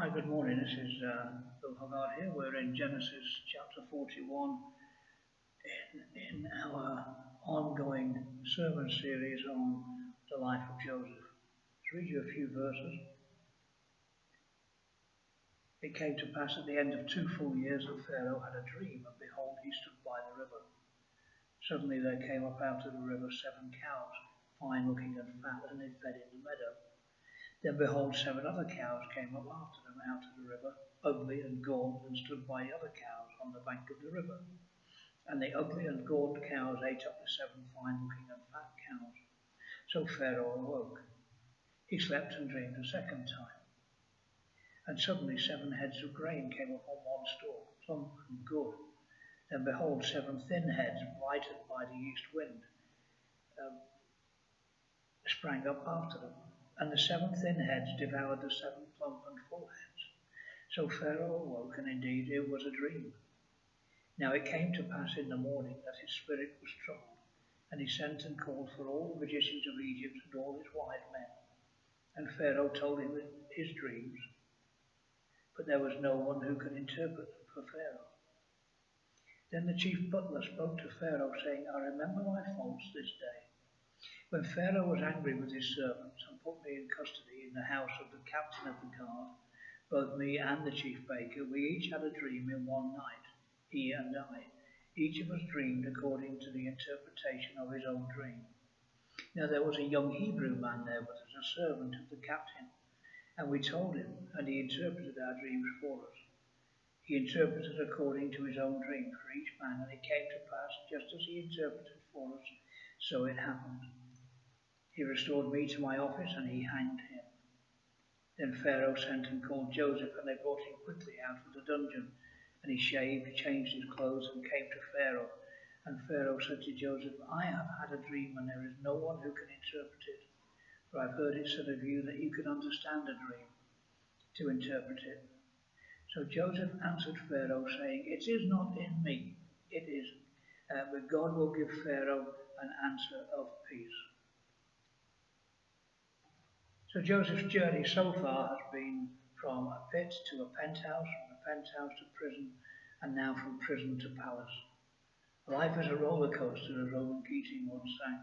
Hi, good morning. This is Bill Hogarth here. We're in Genesis chapter 41 in our ongoing sermon series on the life of Joseph. Let's read you a few verses. It came to pass at the end of 2 full years that Pharaoh had a dream, and behold, he stood by the river. Suddenly there came up out of the river 7 cows, fine looking and fat, and they fed in the meadow. Then behold, 7 other cows came up after them out of the river, ugly and gaunt, and stood by the other cows on the bank of the river. And the ugly and gaunt cows ate up the 7 fine-looking and fat cows. So Pharaoh awoke. He slept and dreamed a second time. And suddenly 7 heads of grain came up on one stalk, plump and good. Then behold, 7 thin heads, blighted by the east wind, sprang up after them. And the 7 thin heads devoured the 7 plump and full heads. So Pharaoh awoke, and indeed it was a dream. Now it came to pass in the morning that his spirit was troubled, and he sent and called for all the magicians of Egypt and all his wise men. And Pharaoh told him his dreams, but there was no one who could interpret them for Pharaoh. Then the chief butler spoke to Pharaoh, saying, I remember my faults this day, when Pharaoh was angry with his servants and put me in custody in the house of the captain of the guard, both me and the chief baker, we each had a dream in one night, he and I. Each of us dreamed according to the interpretation of his own dream. Now there was a young Hebrew man there with us, a servant of the captain, and we told him, and he interpreted our dreams for us. He interpreted according to his own dream for each man, and it came to pass just as he interpreted for us, so it happened. He restored me to my office, and he hanged him. Then Pharaoh sent and called Joseph, and they brought him quickly out of the dungeon. And he shaved, changed his clothes, and came to Pharaoh. And Pharaoh said to Joseph, I have had a dream, and there is no one who can interpret it. For I've heard it said of you that you can understand a dream, to interpret it. So Joseph answered Pharaoh, saying, It is not in me, it is, but God will give Pharaoh an answer of peace. So Joseph's journey so far has been from a pit to a penthouse, from a penthouse to prison, and now from prison to palace. Life is a roller coaster, as Rowan Keating once sang.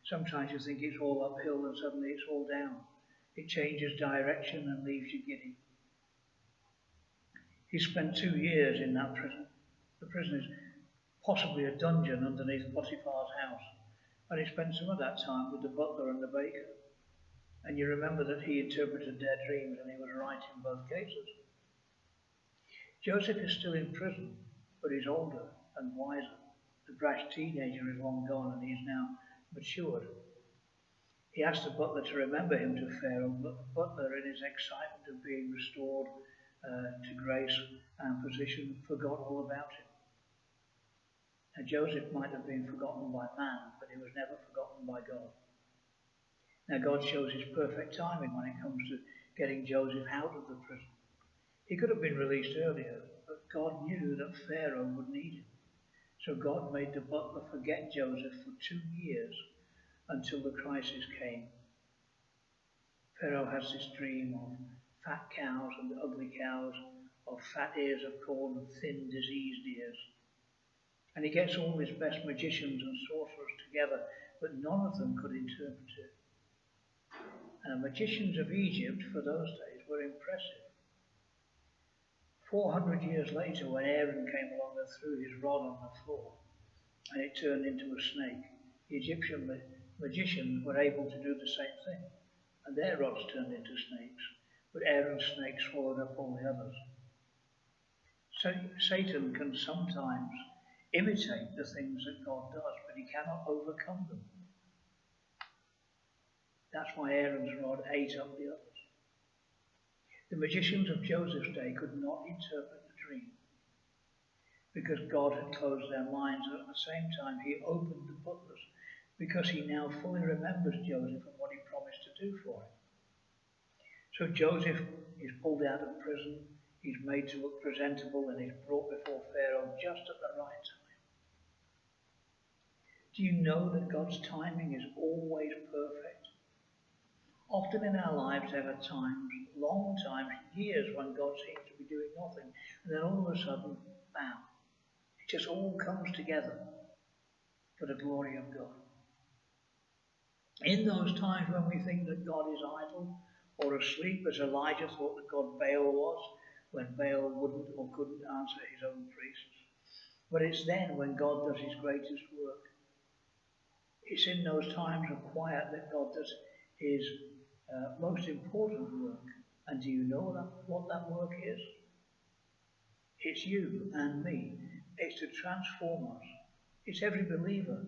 Sometimes you think it's all uphill and suddenly it's all down. It changes direction and leaves you giddy. He spent 2 years in that prison. The prison is possibly a dungeon underneath Potiphar's house, and he spent some of that time with the butler and the baker. And you remember that he interpreted their dreams, and he was right in both cases. Joseph is still in prison, but he's older and wiser. The brash teenager is long gone, and he is now matured. He asked the butler to remember him to Pharaoh, but the butler, in his excitement of being restored to grace and position, forgot all about him. Now Joseph might have been forgotten by man, but he was never forgotten by God. Now God shows his perfect timing when it comes to getting Joseph out of the prison. He could have been released earlier, but God knew that Pharaoh would need him. So God made the butler forget Joseph for 2 years until the crisis came. Pharaoh has this dream of fat cows and ugly cows, of fat ears of corn and thin, diseased ears. And he gets all his best magicians and sorcerers together, but none of them could interpret it. Magicians of Egypt for those days were impressive. 400 years later, when Aaron came along and threw his rod on the floor and it turned into a snake, the Egyptian magicians were able to do the same thing, and their rods turned into snakes, but Aaron's snake swallowed up all the others. So Satan can sometimes imitate the things that God does, but he cannot overcome them. That's why Aaron's rod ate up the others. The magicians of Joseph's day could not interpret the dream because God had closed their minds, and at the same time he opened the butlers because he now fully remembers Joseph and what he promised to do for him. So Joseph is pulled out of prison, he's made to look presentable, and he's brought before Pharaoh just at the right time. Do you know that God's timing is always perfect? Often in our lives there are times, long times, years when God seems to be doing nothing, and then all of a sudden, bam, it just all comes together for the glory of God. In those times when we think that God is idle or asleep, as Elijah thought that God Baal was, when Baal wouldn't or couldn't answer his own priests. But it's then when God does his greatest work. It's in those times of quiet that God does his most important work. And do you know what that work is? It's you and me. It's to transform us. It's every believer.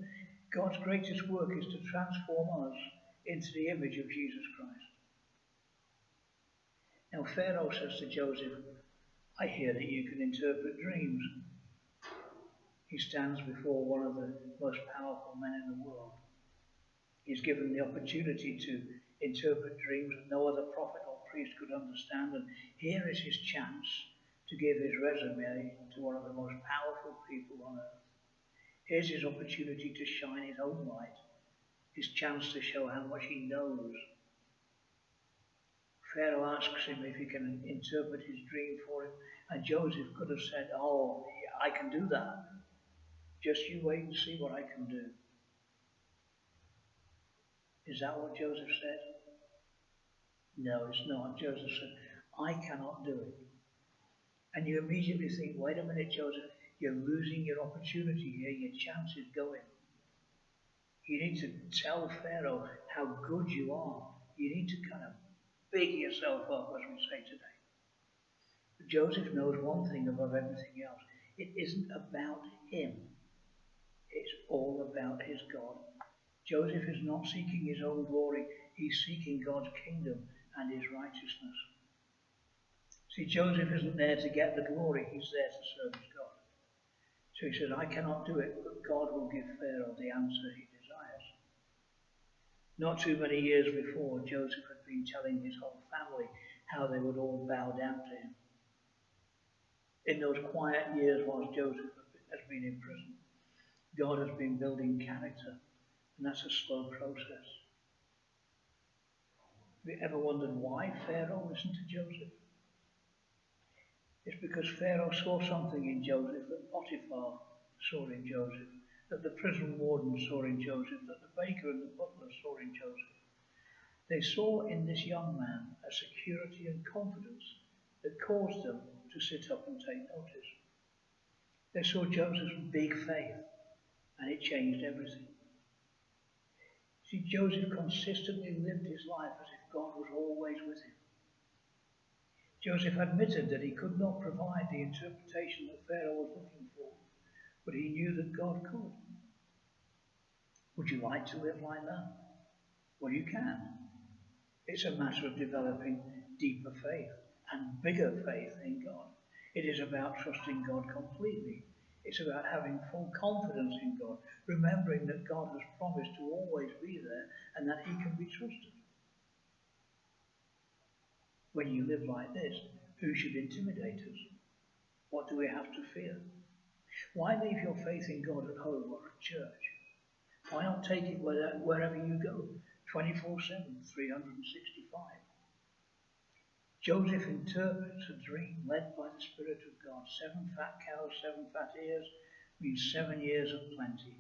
God's greatest work is to transform us into the image of Jesus Christ. Now Pharaoh says to Joseph, I hear that you can interpret dreams. He stands before one of the most powerful men in the world. He's given the opportunity to interpret dreams that no other prophet or priest could understand, and here is his chance to give his resume to one of the most powerful people on earth. Here's his opportunity to shine his own light, his chance to show how much he knows. Pharaoh asks him if he can interpret his dream for him, and Joseph could have said, oh, I can do that. Just you wait and see what I can do. Is that what Joseph said? No, it's not. Joseph said, I cannot do it. And you immediately think, wait a minute, Joseph, you're losing your opportunity here, your chance is going. You need to tell Pharaoh how good you are. You need to kind of big yourself up, as we say today. But Joseph knows one thing above everything else. It isn't about him. It's all about his God. Joseph is not seeking his own glory. He's seeking God's kingdom and his righteousness. See, Joseph isn't there to get the glory. He's there to serve his God. So he says, I cannot do it, but God will give Pharaoh the answer he desires. Not too many years before, Joseph had been telling his whole family how they would all bow down to him. In those quiet years whilst Joseph has been in prison, God has been building character, and that's a slow process. Have you ever wondered why Pharaoh listened to Joseph? It's because Pharaoh saw something in Joseph that Potiphar saw in Joseph, that the prison warden saw in Joseph, that the baker and the butler saw in Joseph. They saw in this young man a security and confidence that caused them to sit up and take notice. They saw Joseph's big faith, and it changed everything. See, Joseph consistently lived his life as if God was always with him. Joseph admitted that he could not provide the interpretation that Pharaoh was looking for, but he knew that God could. Would you like to live like that? Well, you can. It's a matter of developing deeper faith and bigger faith in God. It is about trusting God completely. It's about having full confidence in God, remembering that God has promised to always be there and that he can be trusted. When you live like this, who should intimidate us? What do we have to fear? Why leave your faith in God at home or at church? Why not take it wherever you go, 24/7, 365? Joseph interprets a dream led by the Spirit of God. 7 fat cows, 7 fat ears means 7 years of plenty,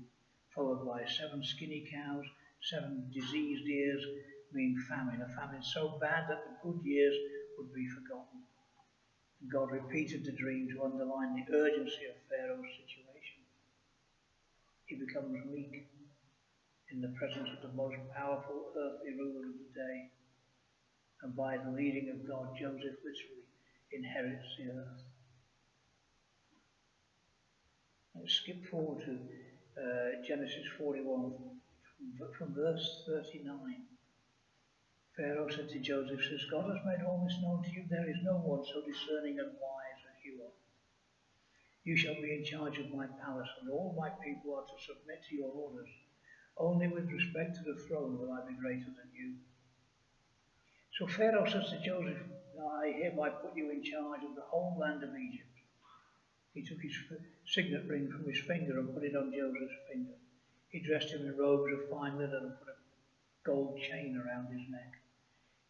followed by 7 skinny cows, 7 diseased ears mean famine, a famine so bad that the good years would be forgotten. God repeated the dream to underline the urgency of Pharaoh's situation. He becomes meek in the presence of the most powerful earthly ruler of the day. And by the leading of God, Joseph literally inherits the earth. Let's skip forward to Genesis 41, from verse 39. Pharaoh said to Joseph, since God has made all this known to you, there is no one so discerning and wise as you are. You shall be in charge of my palace, and all my people are to submit to your orders. Only with respect to the throne will I be greater than you. So Pharaoh says to Joseph, I hereby put you in charge of the whole land of Egypt. He took his signet ring from his finger and put it on Joseph's finger. He dressed him in robes of fine linen and put a gold chain around his neck.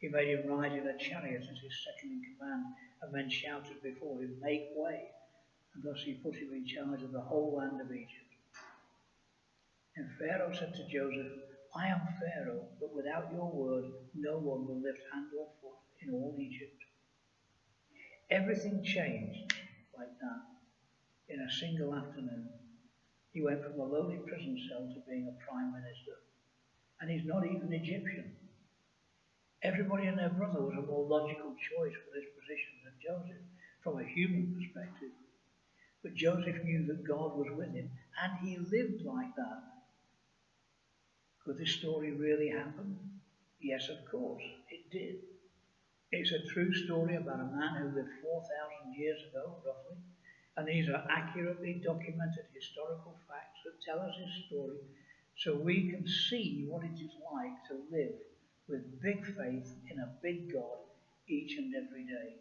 He made him ride in a chariot as his second in command, and men shouted before him, "Make way!" And thus he put him in charge of the whole land of Egypt. And Pharaoh said to Joseph, "I am Pharaoh, but without your word no one will lift hand or foot in all Egypt." Everything changed like that in a single afternoon. He went from a lowly prison cell to being a prime minister. And he's not even Egyptian. Everybody and their brother was a more logical choice for this position than Joseph, from a human perspective. But Joseph knew that God was with him, and he lived like that. Could this story really happen? Yes, of course, it did. It's a true story about a man who lived 4,000 years ago, roughly, and these are accurately documented historical facts that tell us his story so we can see what it is like to live with big faith in a big God each and every day.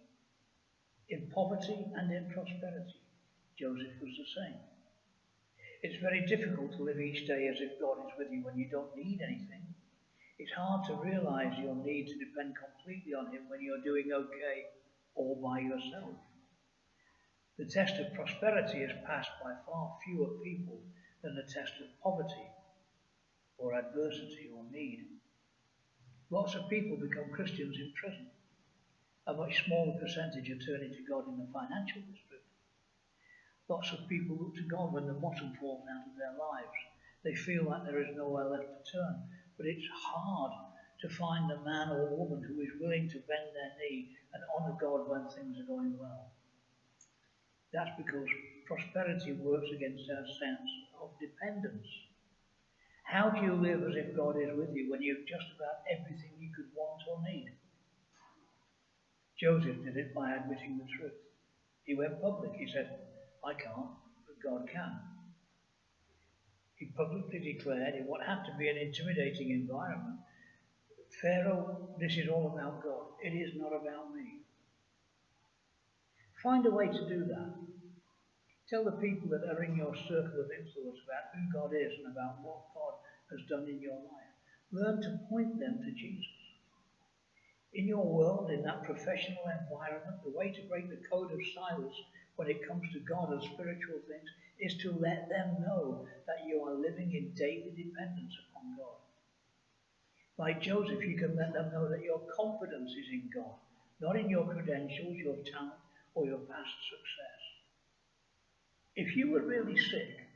In poverty and in prosperity, Joseph was the same. It's very difficult to live each day as if God is with you when you don't need anything. It's hard to realize your need to depend completely on him when you're doing okay all by yourself. The test of prosperity is passed by far fewer people than the test of poverty or adversity or need. Lots of people become Christians in prison. A much smaller percentage are turning to God in the financial district. Lots of people look to God when the bottom falls out of their lives. They feel like there is nowhere left to turn, but it's hard to find the man or woman who is willing to bend their knee and honour God when things are going well. That's because prosperity works against our sense of dependence. How do you live as if God is with you when you've just about everything you could want or need? Joseph did it by admitting the truth. He went public. He said, "I can't, but God can." He publicly declared in what had to be an intimidating environment, "Pharaoh, this is all about God. It is not about me." Find a way to do that. Tell the people that are in your circle of influence about who God is and about what God has done in your life. Learn to point them to Jesus. In your world, in that professional environment, the way to break the code of silence when it comes to God and spiritual things is to let them know that you are living in daily dependence upon God. Like Joseph, you can let them know that your confidence is in God, not in your credentials, your talent, or your past success. If you were really sick,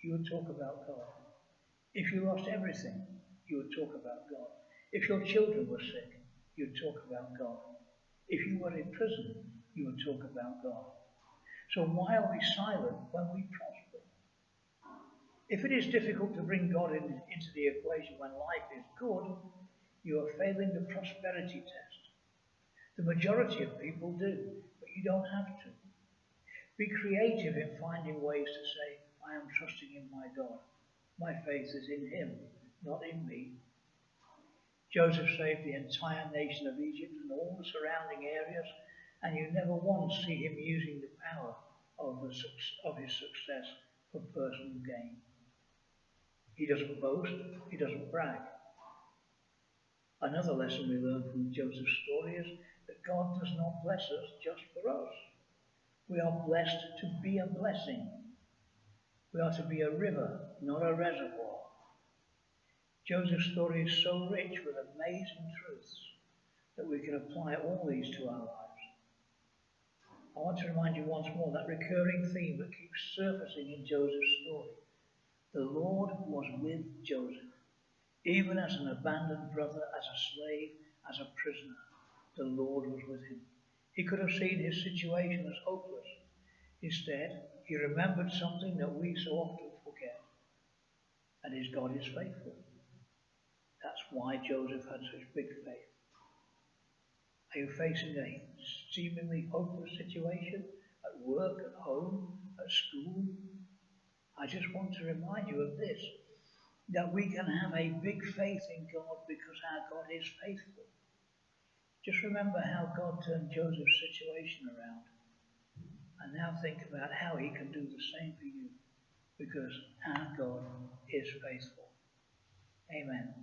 you would talk about God. If you lost everything, you would talk about God. If your children were sick, you'd talk about God. If you were in prison, you would talk about God. So why are we silent when we prosper? If it is difficult to bring God into the equation when life is good, you are failing the prosperity test. The majority of people do, but you don't have to. Be creative in finding ways to say, "I am trusting in my God. My faith is in him, not in me." Joseph saved the entire nation of Egypt and all the surrounding areas, and you never once see him using the power of his success for personal gain. He doesn't boast, he doesn't brag. Another lesson we learn from Joseph's story is that God does not bless us just for us. We are blessed to be a blessing. We are to be a river, not a reservoir. Joseph's story is so rich with amazing truths that we can apply all these to our lives. I want to remind you once more that recurring theme that keeps surfacing in Joseph's story. The Lord was with Joseph, even as an abandoned brother, as a slave, as a prisoner. The Lord was with him. He could have seen his situation as hopeless. Instead, he remembered something that we so often forget, and his God is faithful. That's why Joseph had such big faith. Are you facing a seemingly hopeless situation at work, at home, at school? I just want to remind you of this, that we can have a big faith in God because our God is faithful. Just remember how God turned Joseph's situation around. And now think about how he can do the same for you, because our God is faithful. Amen.